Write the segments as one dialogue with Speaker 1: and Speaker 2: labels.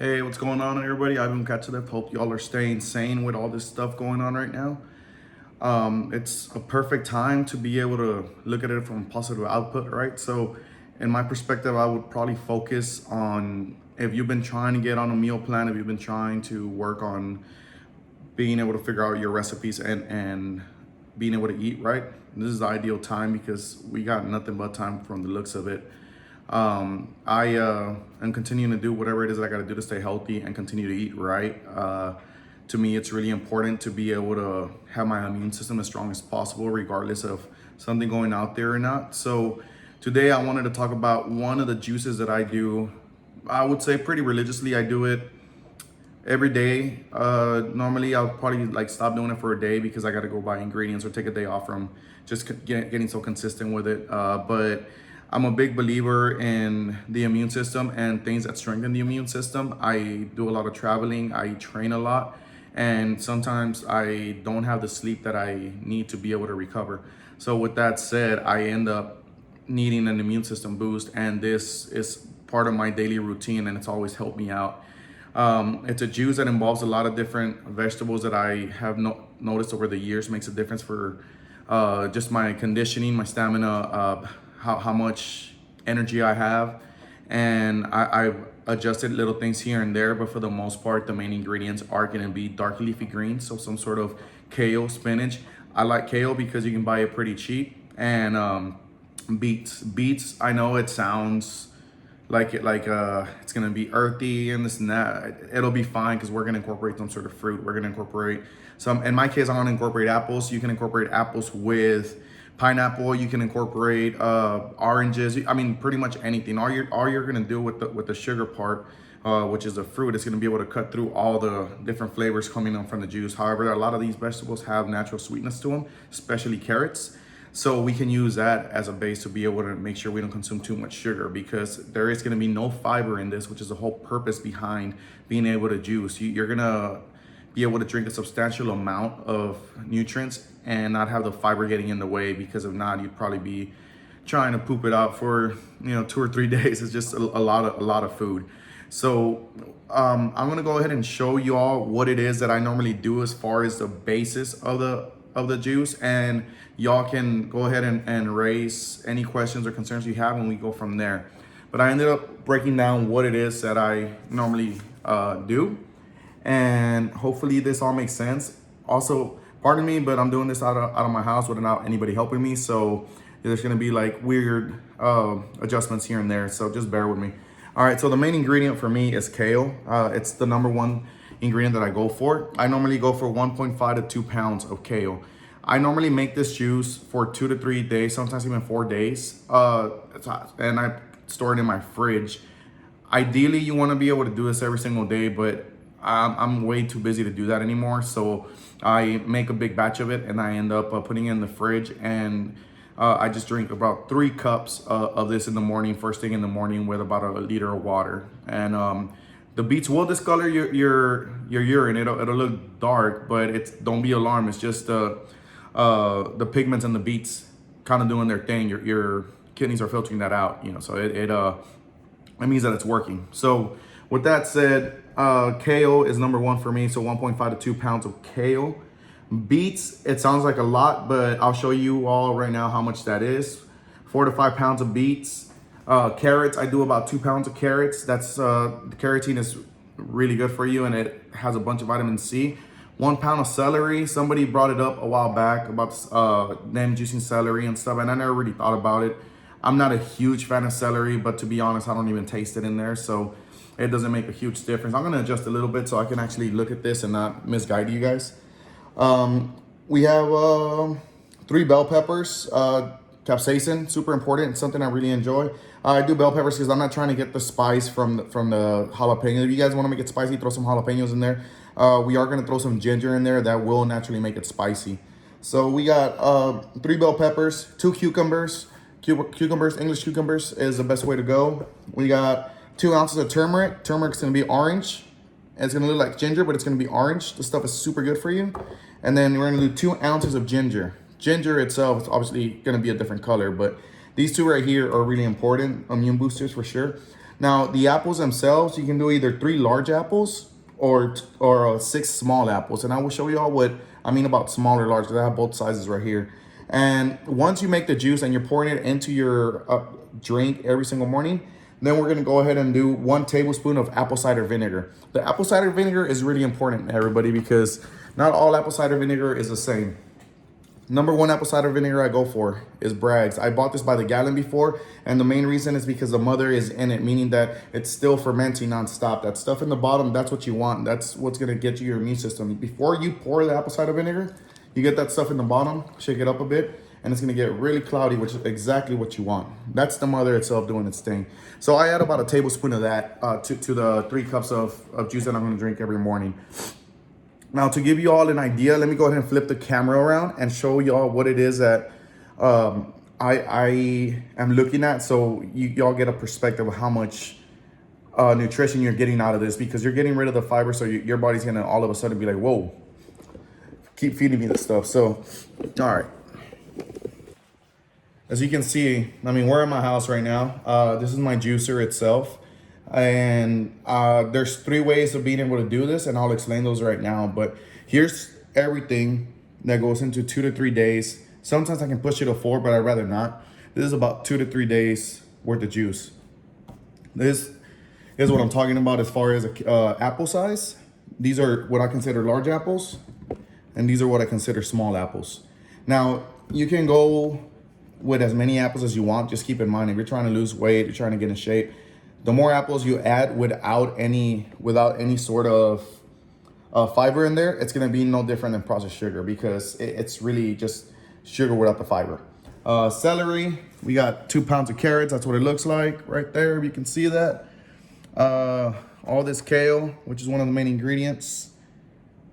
Speaker 1: Hey, what's going on, everybody? Ivan Katsudev. Hope y'all are staying sane with all this stuff going on right now. It's a perfect time to be able to look at it from positive output, right? So, in my perspective, I would probably focus on if you've been trying to get on a meal plan, if you've been trying to work on being able to figure out your recipes and being able to eat right. This is the ideal time because we got nothing but time from the looks of it. I am continuing to do whatever it is that I got to do to stay healthy and continue to eat right. To me, it's really important to be able to have my immune system as strong as possible, regardless of something going out there or not. So today I wanted to talk about one of the juices that I do. I would say pretty religiously. I do it every day. Normally I'll probably like stop doing it for a day because I got to go buy ingredients or take a day off from just getting so consistent with it. But I'm a big believer in the immune system and things that strengthen the immune system. I do a lot of traveling, I train a lot, and sometimes I don't have the sleep that I need to be able to recover. So with that said, I end up needing an immune system boost, and this is part of my daily routine, and it's always helped me out. It's a juice that involves a lot of different vegetables that I have noticed over the years makes a difference for just my conditioning, my stamina, how much energy I have. And I've adjusted little things here and there, but for the most part, the main ingredients are gonna be dark leafy greens, so some sort of kale, spinach. I like kale because you can buy it pretty cheap. And beets. Beets, I know it sounds like it's gonna be earthy and this and that. It'll be fine because we're gonna incorporate some sort of fruit. We're gonna incorporate some, in my case, I'm gonna incorporate apples. You can incorporate apples with pineapple. You can incorporate oranges. I mean, pretty much anything. All you're gonna do with the sugar part, which is the fruit, is gonna be able to cut through all the different flavors coming on from the juice. However, a lot of these vegetables have natural sweetness to them, especially carrots. So we can use that as a base to be able to make sure we don't consume too much sugar, because there is gonna be no fiber in this, which is the whole purpose behind being able to juice. You're gonna be able to drink a substantial amount of nutrients and not have the fiber getting in the way, because if not, you'd probably be trying to poop it out for 2 or 3 days. It's just a lot of food. So I'm gonna go ahead and show you all what it is that I normally do as far as the basis of the juice, and y'all can go ahead and raise any questions or concerns you have, and we go from there. But I ended up breaking down what it is that I normally do, and hopefully this all makes sense. Also, pardon me, but I'm doing this out of my house without anybody helping me, so there's gonna be like weird adjustments here and there, so just bear with me. All right, so the main ingredient for me is kale. It's the number one ingredient that I go for. I normally go for 1.5 to 2 pounds of kale. I normally make this juice for 2 to 3 days, sometimes even 4 days, and I store it in my fridge. Ideally, you want to be able to do this every single day, but I'm way too busy to do that anymore. So I make a big batch of it, and I end up putting it in the fridge, and I just drink about 3 cups of this in the morning, first thing in the morning, with about a liter of water. And the beets will discolor your urine. It'll look dark, but don't be alarmed. It's just the pigments in the beets kind of doing their thing. Your kidneys are filtering that out, so it means that it's working. So with that said, kale is number one for me. So 1.5 to 2 pounds of kale. Beets, it sounds like a lot, but I'll show you all right now how much that is. 4 to 5 pounds of beets. Carrots, I do about 2 pounds of carrots. That's the carotene is really good for you, and it has a bunch of vitamin C. 1 pound of celery. Somebody brought it up a while back about them juicing celery and stuff, and I never really thought about it. I'm not a huge fan of celery, but to be honest, I don't even taste it in there, so it doesn't make a huge difference. I'm gonna adjust a little bit so I can actually look at this and not misguide you guys. We have 3 bell peppers, capsaicin, super important. It's something I really enjoy. I do bell peppers because I'm not trying to get the spice from the jalapeno. If you guys want to make it spicy, throw some jalapenos in there. We are gonna throw some ginger in there. That will naturally make it spicy. So we got 3 bell peppers, 2 cucumbers. Cucumbers, English cucumbers is the best way to go. We got 2 ounces of turmeric. Turmeric's gonna be orange. It's gonna look like ginger, but it's gonna be orange. This stuff is super good for you. And then we're gonna do 2 ounces of ginger. Ginger itself is obviously gonna be a different color, but these 2 right here are really important, immune boosters for sure. Now the apples themselves, you can do either 3 large apples or 6 small apples. And I will show you all what I mean about small or large, because I have both sizes right here. And once you make the juice and you're pouring it into your drink every single morning, then we're gonna go ahead and do 1 tablespoon of apple cider vinegar. The apple cider vinegar is really important, everybody, because not all apple cider vinegar is the same. Number 1 apple cider vinegar I go for is Bragg's. I bought this by the gallon before, and the main reason is because the mother is in it, meaning that it's still fermenting nonstop. That stuff in the bottom, that's what you want. That's what's gonna get you your immune system. Before you pour the apple cider vinegar, you get that stuff in the bottom, shake it up a bit, and it's gonna get really cloudy, which is exactly what you want. That's the mother itself doing its thing. So I add about a tablespoon of that to the 3 cups of juice that I'm gonna drink every morning. Now, to give you all an idea, let me go ahead and flip the camera around and show y'all what it is that I am looking at, so y'all get a perspective of how much nutrition you're getting out of this, because you're getting rid of the fiber, so your body's gonna all of a sudden be like, whoa, keep feeding me this stuff. So, all right. As you can see, I mean, we're in my house right now. This is my juicer itself. And there's 3 ways of being able to do this, and I'll explain those right now. But here's everything that goes into 2 to 3 days. Sometimes I can push it to 4, but I'd rather not. This is about 2 to 3 days worth of juice. This is what I'm talking about as far as apple size. These are what I consider large apples, and these are what I consider small apples. Now, you can go with as many apples as you want. Just keep in mind, if you're trying to lose weight, you're trying to get in shape, the more apples you add without any sort of fiber in there, it's gonna be no different than processed sugar, because it's really just sugar without the fiber. Celery, we got 2 pounds of carrots. That's what it looks like right there. You can see that. All this kale, which is one of the main ingredients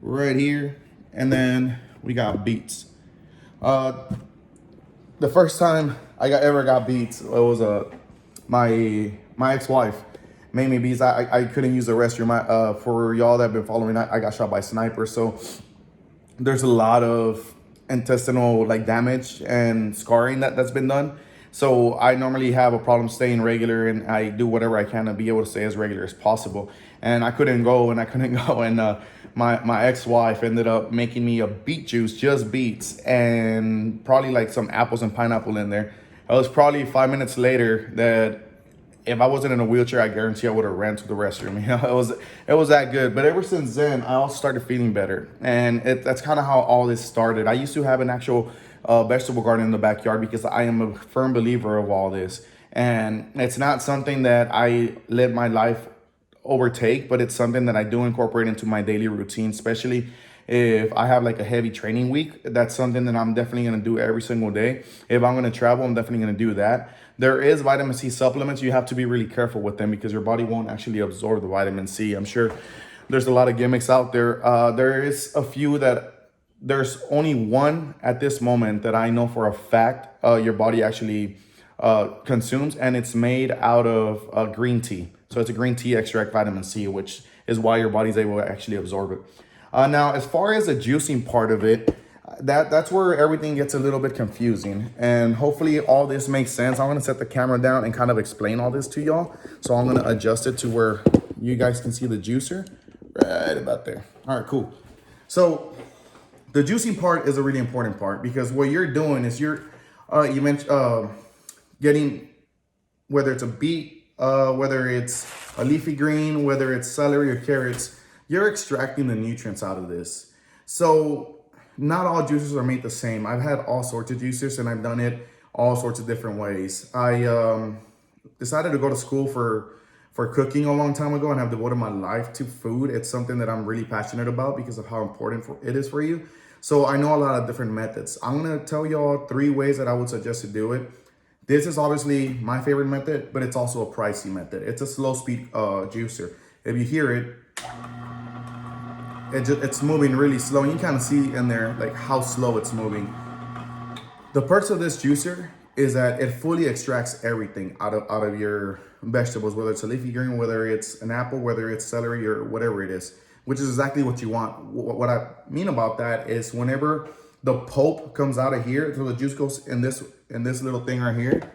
Speaker 1: right here. And then we got beets. The first time I ever got beets, it was my ex-wife made me beets. I couldn't use the restroom. For y'all that have been following, I got shot by a sniper. So there's a lot of intestinal damage and scarring that's been done. So I normally have a problem staying regular, and I do whatever I can to be able to stay as regular as possible. And I couldn't go. And my ex-wife ended up making me a beet juice, just beets, and probably some apples and pineapple in there. It was probably 5 minutes later that, if I wasn't in a wheelchair, I guarantee I would have ran to the restroom. You know, it was that good. But ever since then, I also started feeling better, and that's kind of how all this started. I used to have an actual vegetable garden in the backyard, because I am a firm believer of all this, and it's not something that I let my life overtake, but it's something that I do incorporate into my daily routine, especially if I have a heavy training week. That's something that I'm definitely going to do every single day. If I'm going to travel, I'm definitely going to do that. There is vitamin C supplements. You have to be really careful with them, because your body won't actually absorb the vitamin C. I'm sure there's a lot of gimmicks out there. There is a few that, there's only one at this moment that I know for a fact your body actually consumes, and it's made out of green tea. So it's a green tea extract vitamin C, which is why your body's able to actually absorb it. Now, as far as the juicing part of it, that's where everything gets a little bit confusing, and hopefully all this makes sense. I'm going to set the camera down and kind of explain all this to y'all. So I'm going to adjust it to where you guys can see the juicer right about there. All right, cool. So the juicing part is a really important part, because what you're doing is you're getting, whether it's a beet, whether it's a leafy green, whether it's celery or carrots, you're extracting the nutrients out of this. So not all juicers are made the same. I've had all sorts of juicers, and I've done it all sorts of different ways. I decided to go to school for cooking a long time ago, and have devoted my life to food. It's something that I'm really passionate about because of how important it is for you. So I know a lot of different methods. I'm gonna tell y'all 3 ways that I would suggest to do it. This is obviously my favorite method, but it's also a pricey method. It's a slow speed juicer. If you hear it, it's moving really slow. And you kind of see in there how slow it's moving. The perks of this juicer is that it fully extracts everything out of your vegetables, whether it's a leafy green, whether it's an apple, whether it's celery, or whatever it is, which is exactly what you want. What I mean about that is, whenever the pulp comes out of here, so the juice goes in this little thing right here,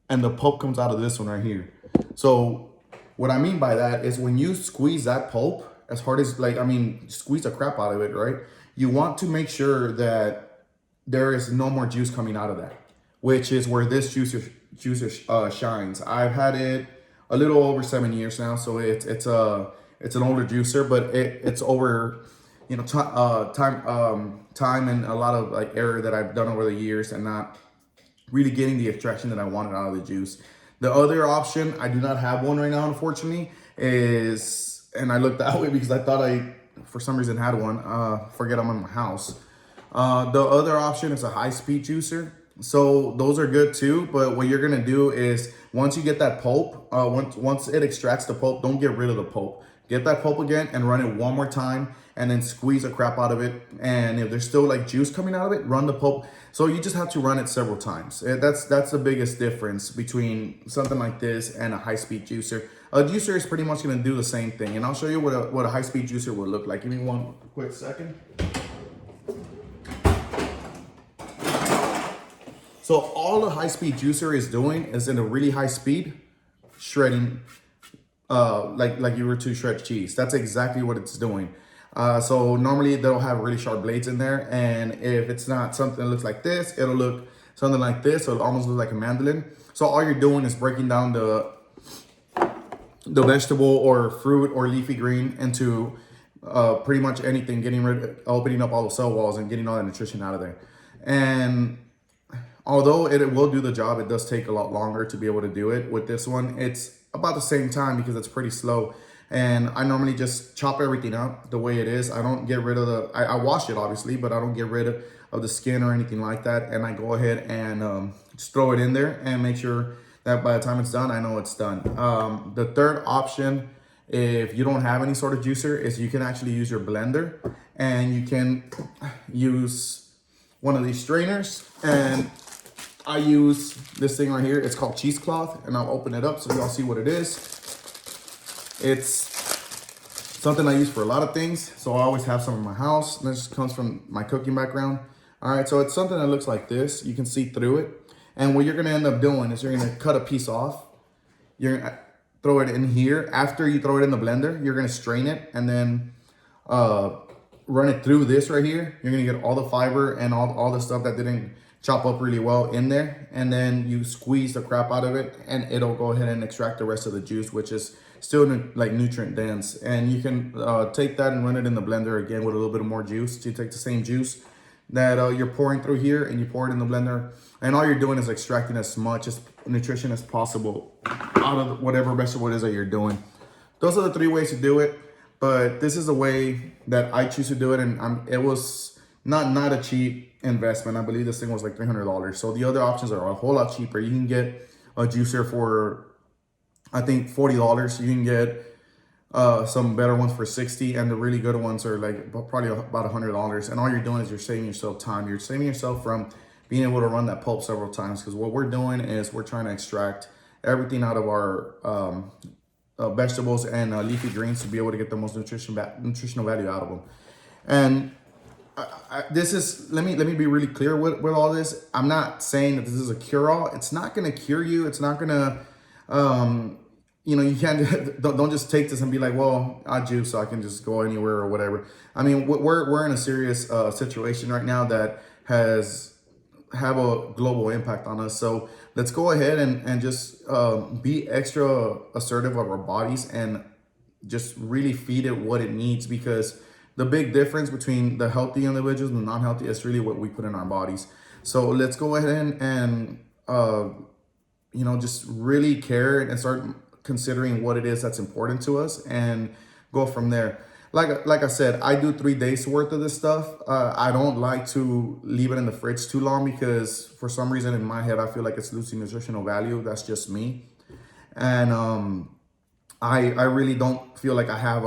Speaker 1: and the pulp comes out of this one right here. So what I mean by that is when you squeeze that pulp as hard as, like, I mean, squeeze the crap out of it, right? You want to make sure that there is no more juice coming out of that, which is where this juicer shines. I've had it a little over 7 years now, so it's an older juicer, but it's over, you know, time and a lot of like error that I've done over the years and not really getting the extraction that I wanted out of the juice. The other option, I do not have one right now, unfortunately, is, and I looked that way because I thought I, for some reason, had one. Forget I'm in my house. The other option is a high-speed juicer. So those are good too, but what you're gonna do is once you get that pulp, once it extracts the pulp, don't get rid of the pulp. Get that pulp again and run it one more time and then squeeze the crap out of it. And if there's still like juice coming out of it, run the pulp. So you just have to run it several times. That's the biggest difference between something like this and a high-speed juicer. A juicer is pretty much gonna do the same thing. And I'll show you what a high-speed juicer would look like. Give me one quick second. So all the high-speed juicer is doing is in a really high speed, shredding, like you were to shred cheese. That's exactly what it's doing. So normally they'll have really sharp blades in there, and if it's not something that looks like this, it'll look something like this, so it'll almost look like a mandolin. So all you're doing is breaking down the vegetable or fruit or leafy green into pretty much anything, opening up all the cell walls and getting all the nutrition out of there. And although it will do the job, it does take a lot longer to be able to do it. With this one, it's about the same time because it's pretty slow. And I normally just chop everything up the way it is. I don't get rid of I wash it obviously, but I don't get rid of the skin or anything like that. And I go ahead and just throw it in there and make sure that by the time it's done, I know it's done. The third option, if you don't have any sort of juicer, is you can actually use your blender, and you can use one of these strainers. And I use this thing right here. It's called cheesecloth, and I'll open it up so y'all see what it is. It's something I use for a lot of things, so I always have some in my house. And this comes from my cooking background. All right, so it's something that looks like this. You can see through it. And what you're gonna end up doing is you're gonna cut a piece off. You're gonna throw it in here. After you throw it in the blender, you're gonna strain it and then run it through this right here. You're gonna get all the fiber and all the stuff that didn't chop up really well in there. And then you squeeze the crap out of it, and it'll go ahead and extract the rest of the juice, which is still like nutrient dense. And you can take that and run it in the blender again with a little bit more juice. So you take the same juice that you're pouring through here and you pour it in the blender, and all you're doing is extracting as much as nutrition as possible out of whatever vegetable it is that you're doing. Those are the three ways to do it, but this is the way that I choose to do it. And it was not a cheap investment. I believe this thing was like $300. So the other options are a whole lot cheaper. You can get a juicer for, I think, $40. You can get some better ones for $60, and the really good ones are like probably about $100. And all you're doing is you're saving yourself time. You're saving yourself from being able to run that pulp several times, because what we're doing is we're trying to extract everything out of our vegetables and leafy greens to be able to get the most nutritional value out of them. And this is, let me be really clear with all this. I'm not saying that this is a cure-all. It's not going to cure you. It's not going to, you can't, don't just take this and be like, well, I juice, so I can just go anywhere or whatever. I mean, we're in a serious situation right now that have a global impact on us. So let's go ahead and just be extra assertive of our bodies and just really feed it what it needs, because the big difference between the healthy individuals and the non-healthy is really what we put in our bodies. So let's go ahead and just really care and start considering what it is that's important to us and go from there. Like I said, I do 3 days worth of this stuff. I don't like to leave it in the fridge too long, because for some reason in my head, I feel like it's losing nutritional value. That's just me. And I really don't feel like I have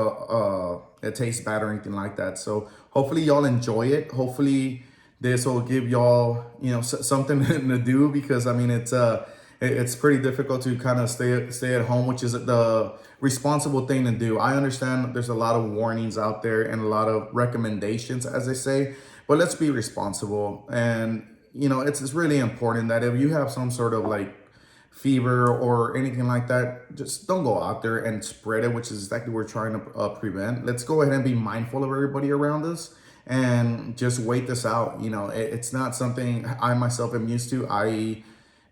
Speaker 1: it tastes bad or anything like that. So hopefully y'all enjoy it. Hopefully this will give y'all, something to do, because I mean, it's pretty difficult to kind of stay at home, which is the responsible thing to do. I understand that there's a lot of warnings out there and a lot of recommendations, as they say, but let's be responsible. And, it's really important that if you have some sort of like fever or anything like that, just don't go out there and spread it, which is exactly what we're trying to prevent. Let's go ahead and be mindful of everybody around us and just wait this out. You know, it's not something I myself am used to. I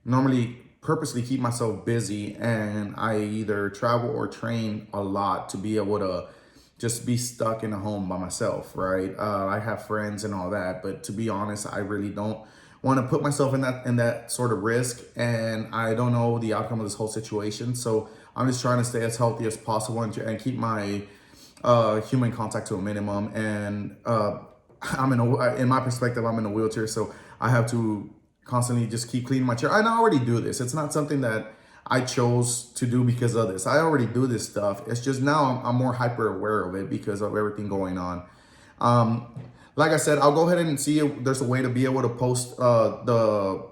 Speaker 1: normally purposely keep myself busy, and I either travel or train a lot to be able to just be stuck in a home by myself, right? I have friends and all that, but to be honest, I really don't want to put myself in that sort of risk, and I don't know the outcome of this whole situation. So I'm just trying to stay as healthy as possible and keep my human contact to a minimum. And in my perspective, I'm in a wheelchair, so I have to constantly just keep cleaning my chair. And I already do this. It's not something that I chose to do because of this. I already do this stuff. It's just now I'm more hyper aware of it because of everything going on. Like I said, I'll go ahead and see if there's a way to be able to post the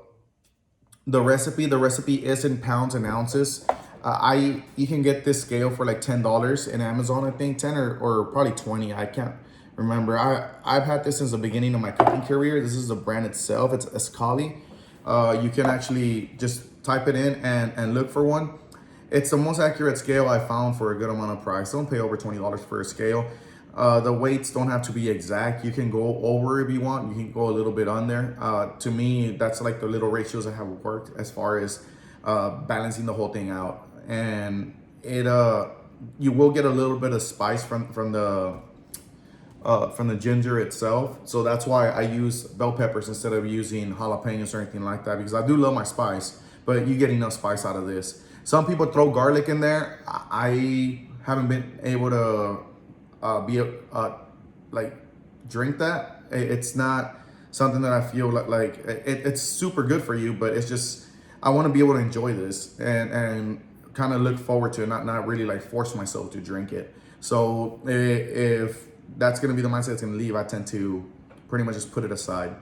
Speaker 1: recipe. The recipe is in pounds and ounces. You can get this scale for like $10 in Amazon, I think 10 or probably 20. I can't remember. I've had this since the beginning of my cooking career. This is the brand itself. It's Escali. You can actually just type it in and look for one. It's the most accurate scale I found for a good amount of price. Don't pay over $20 for a scale. The weights don't have to be exact. You can go over if you want. You can go a little bit under. To me, that's like the little ratios that have worked as far as balancing the whole thing out. And it you will get a little bit of spice from the ginger itself. So that's why I use bell peppers instead of using jalapenos or anything like that, because I do love my spice, but you get enough spice out of this. Some people throw garlic in there. I haven't been able to like drink that. It's not something that I feel like it's super good for you, but it's just, I want to be able to enjoy this and kind of look forward to it, not really like force myself to drink it. So if that's going to be the mindset that's going to leave, I tend to pretty much just put it aside.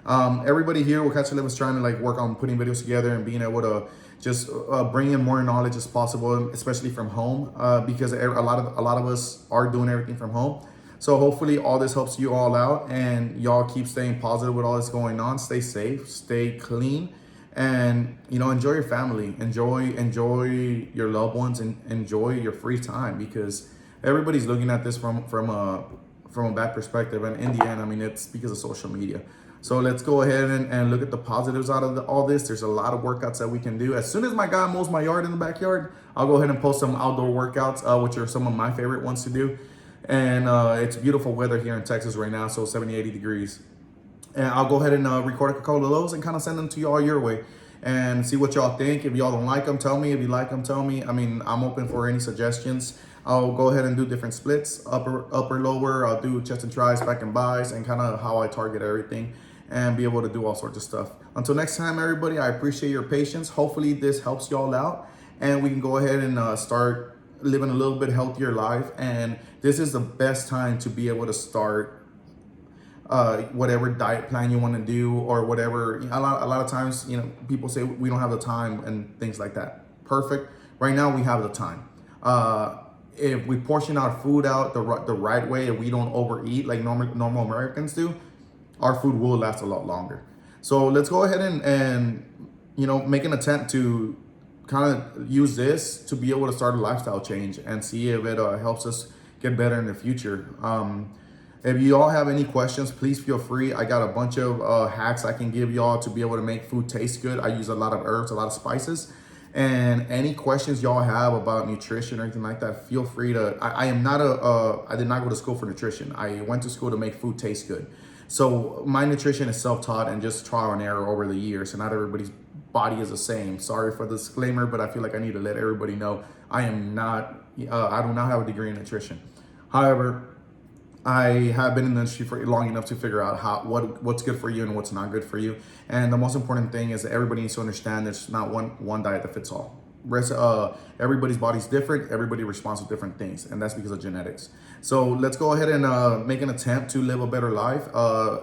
Speaker 1: Everybody here with Catch a Live is trying to like work on putting videos together and being able to just bring in more knowledge as possible, especially from home, because a lot of us are doing everything from home. So hopefully all this helps you all out, and y'all keep staying positive with all this going on. Stay safe, stay clean, and enjoy your family, enjoy your loved ones, and enjoy your free time, because everybody's looking at this from a bad perspective. And in the end, I mean, it's because of social media. So let's go ahead and look at the positives out of all this. There's a lot of workouts that we can do. As soon as my guy mows my yard in the backyard, I'll go ahead and post some outdoor workouts, which are some of my favorite ones to do. And it's beautiful weather here in Texas right now, so 70, 80 degrees. And I'll go ahead and record a couple of those and kind of send them to y'all your way and see what y'all think. If y'all don't like them, tell me. If you like them, tell me. I mean, I'm open for any suggestions. I'll go ahead and do different splits, upper, lower. I'll do chest and tries, back and buys, and kind of how I target everything and be able to do all sorts of stuff. Until next time, everybody, I appreciate your patience. Hopefully this helps y'all out, and we can go ahead and start living a little bit healthier life. And this is the best time to be able to start whatever diet plan you want to do, or whatever. A lot of times, people say we don't have the time and things like that. Perfect. Right now we have the time. If we portion our food out the right way, if we don't overeat like normal Americans do, our food will last a lot longer. So let's go ahead and make an attempt to kind of use this to be able to start a lifestyle change and see if it helps us get better in the future. If you all have any questions, please feel free. I got a bunch of hacks I can give y'all to be able to make food taste good. I use a lot of herbs, a lot of spices. And any questions y'all have about nutrition or anything like that, feel free to. I did not go to school for nutrition. I went to school to make food taste good. So my nutrition is self-taught and just trial and error over the years. And not everybody's body is the same. Sorry for the disclaimer, but I feel like I need to let everybody know I do not have a degree in nutrition. However, I have been in the industry for long enough to figure out what's good for you and what's not good for you. And the most important thing is that everybody needs to understand there's not one diet that fits all. Everybody's body's different. Everybody responds to different things, and that's because of genetics. So let's go ahead and make an attempt to live a better life,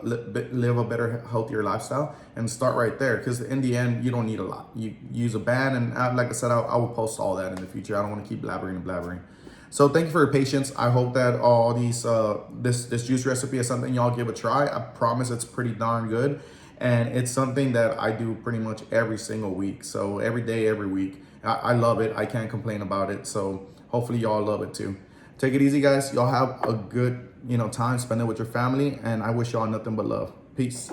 Speaker 1: live a better, healthier lifestyle, and start right there. Because in the end, you don't need a lot. You use a band, and like I said, I will post all that in the future. I don't want to keep blabbering. So thank you for your patience. I hope that all these this juice recipe is something y'all give a try. I promise it's pretty darn good. And it's something that I do pretty much every single week. So every day, every week. I love it. I can't complain about it. So hopefully y'all love it too. Take it easy, guys. Y'all have a good, time, spend it with your family, and I wish y'all nothing but love. Peace.